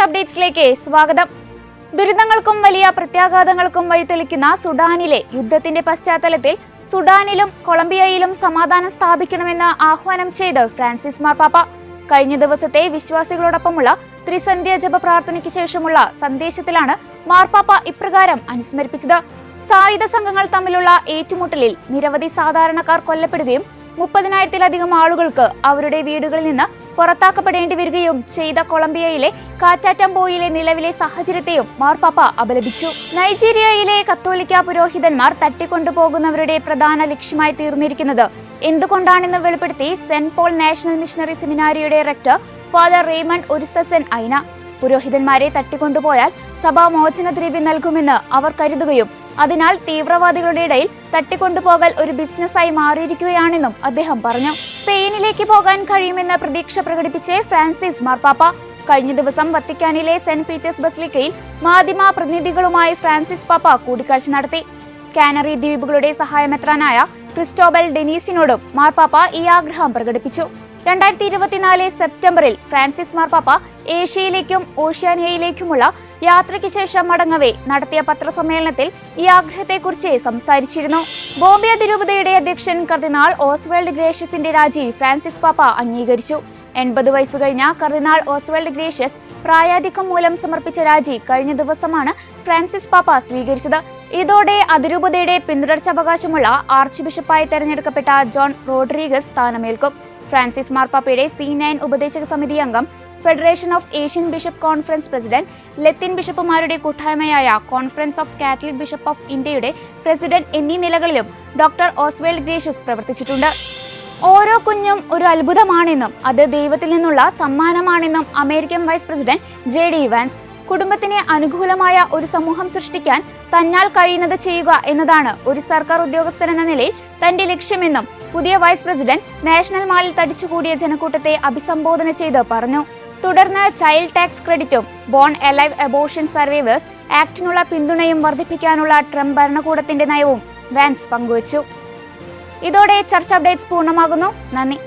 അപ്ഡേറ്റ്സിലേക്ക് സ്വാഗതം. ദുരിതങ്ങൾക്കും വലിയ പ്രത്യാഘാതങ്ങൾക്കും വഴിതെളിക്കുന്ന സുഡാനിലെ യുദ്ധത്തിന്റെ പശ്ചാത്തലത്തിൽ സുഡാനിലും കൊളംബിയയിലും സമാധാനം സ്ഥാപിക്കണമെന്ന് ആഹ്വാനം ചെയ്ത് ഫ്രാൻസിസ് മാർപ്പാപ്പ. കഴിഞ്ഞ ദിവസത്തെ വിശ്വാസികളോടൊപ്പമുള്ള ത്രിസന്ധ്യ ജപ പ്രാർത്ഥനയ്ക്ക് ശേഷമുള്ള സന്ദേശത്തിലാണ് മാർപ്പാപ്പ ഇപ്രകാരം അനുസ്മരിപ്പിച്ചത്. സായുധ സംഘങ്ങൾ തമ്മിലുള്ള ഏറ്റുമുട്ടലിൽ നിരവധി സാധാരണക്കാർ കൊല്ലപ്പെടുകയും 30,000-ലധികം ആളുകൾക്ക് അവരുടെ വീടുകളിൽ നിന്ന് പുറത്താക്കപ്പെടേണ്ടി വരികയും ചെയ്ത കൊളംബിയയിലെ കാറ്റാറ്റംബോയിലെ നിലവിലെ സാഹചര്യത്തെയും മാർപ്പാപ്പ അപലപിച്ചു. നൈജീരിയയിലെ കത്തോലിക്ക പുരോഹിതന്മാർ തട്ടിക്കൊണ്ടുപോകുന്നവരുടെ പ്രധാന ലക്ഷ്യമായി തീർന്നിരിക്കുന്നത് എന്തുകൊണ്ടാണെന്ന് വെളിപ്പെടുത്തി സെന്റ് പോൾ നാഷണൽ മിഷണറി സെമിനാരിയുടെ റെക്ടർ ഫാദർ റെയ്മണ്ട് ഒരിസസൻ ഐന. പുരോഹിതന്മാരെ തട്ടിക്കൊണ്ടുപോയാൽ സഭ മോചനദ്രവ്യം നൽകുമെന്ന് അവർ കരുതുകയും അതിനാൽ തീവ്രവാദികളുടെ ഇടയിൽ തട്ടിക്കൊണ്ടുപോകൽ ഒരു ബിസിനസ്സായി മാറിയിരിക്കുകയാണെന്നും അദ്ദേഹം പറഞ്ഞു. സ്പെയിനിലേക്ക് പോകാൻ കഴിയുമെന്ന് പ്രതീക്ഷ പ്രകടിപ്പിച്ച് ഫ്രാൻസിസ് മാർപ്പാപ്പ. കഴിഞ്ഞ ദിവസം വത്തിക്കാനിലെ സെന്റ് പീറ്റേഴ്സ് ബസിലിക്കയിൽ മാധ്യമ പ്രതിനിധികളുമായി ഫ്രാൻസിസ് പാപ്പ കൂടിക്കാഴ്ച നടത്തി. കാനറി ദ്വീപുകളുടെ സഹായമെത്രാനായ ക്രിസ്റ്റോബൽ ഡെനീസിനോടും മാർപ്പാപ്പ ഈ ആഗ്രഹം പ്രകടിപ്പിച്ചു. 2024 സെപ്റ്റംബറിൽ ഫ്രാൻസിസ് മാർപ്പാപ്പ ഏഷ്യയിലേക്കും ഓഷ്യാനിയയിലേക്കുമുള്ള യാത്രയ്ക്ക് ശേഷം മടങ്ങവേ നടത്തിയ പത്രസമ്മേളനത്തിൽ ഈ ആഗ്രഹത്തെക്കുറിച്ച് സംസാരിച്ചിരുന്നു. ബോംബെ അതിരൂപതയുടെ അധ്യക്ഷൻ കർദിനാൾ ഓസ്വാൾഡ് ഗ്രേഷ്യസിന്റെ രാജി ഫ്രാൻസിസ് പാപ്പ അംഗീകരിച്ചു. 80 വയസ്സ് കഴിഞ്ഞ കർദിനാൾ ഓസ്വാൾഡ് ഗ്രേഷ്യസ് പ്രായാധിക്യം മൂലം സമർപ്പിച്ച രാജി കഴിഞ്ഞ ദിവസമാണ് ഫ്രാൻസിസ് പാപ്പ സ്വീകരിച്ചത്. ഇതോടെ അതിരൂപതയുടെ പിന്തുടർച്ചാവകാശമുള്ള ആർച്ച് ബിഷപ്പായി തെരഞ്ഞെടുക്കപ്പെട്ട ജോൺ റോഡ്രിഗസ് സ്ഥാനമേൽക്കും. ഫ്രാൻസിസ് മാർപ്പാപ്പയുടെ C9 ഉപദേശക സമിതി അംഗം, Federation of Asian Bishop Conference President, ലത്തീൻ ബിഷപ്പുമാരുടെ കൂട്ടായ്മയായ Conference of Catholic Bishop of ഇന്ത്യയുടെ പ്രസിഡന്റ് എന്നീ നിലകളിലും ഡോക്ടർ ഓസ്വാൾഡ് ഗ്രേഷ്യസ് പ്രവർത്തിച്ചിട്ടുണ്ട്. ഓരോ കുഞ്ഞും ഒരു അത്ഭുതമാണെന്നും അത് ദൈവത്തിൽ നിന്നുള്ള സമ്മാനമാണെന്നും American Vice President JD Vance. കുടുംബത്തിന് അനുകൂലമായ ഒരു സമൂഹം സൃഷ്ടിക്കാൻ തന്നാൽ കഴിയുന്നത് ചെയ്യുക എന്നതാണ് ഒരു സർക്കാർ ഉദ്യോഗസ്ഥനെന്ന നിലയിൽ തന്റെ ലക്ഷ്യമെന്നും പുതിയ വൈസ് പ്രസിഡന്റ് നാഷണൽ മാളിൽ തടിച്ചുകൂടിയ ജനക്കൂട്ടത്തെ അഭിസംബോധന ചെയ്ത് പറഞ്ഞു. തുടർന്ന് ചൈൽഡ് ടാക്സ് ക്രെഡിറ്റും ബോൺ അലൈവ് അബോർഷൻ സർവൈവേഴ്സ് ആക്ടിനുള്ള പിന്തുണയും വർദ്ധിപ്പിക്കാനുള്ള ട്രംപ് ഭരണകൂടത്തിന്റെ നയവും വാൻസ് പങ്കുവച്ചു. ഇതോടെ ചർച്ച അപ്ഡേറ്റ്സ് പൂർണ്ണമാകുന്നു. നന്ദി.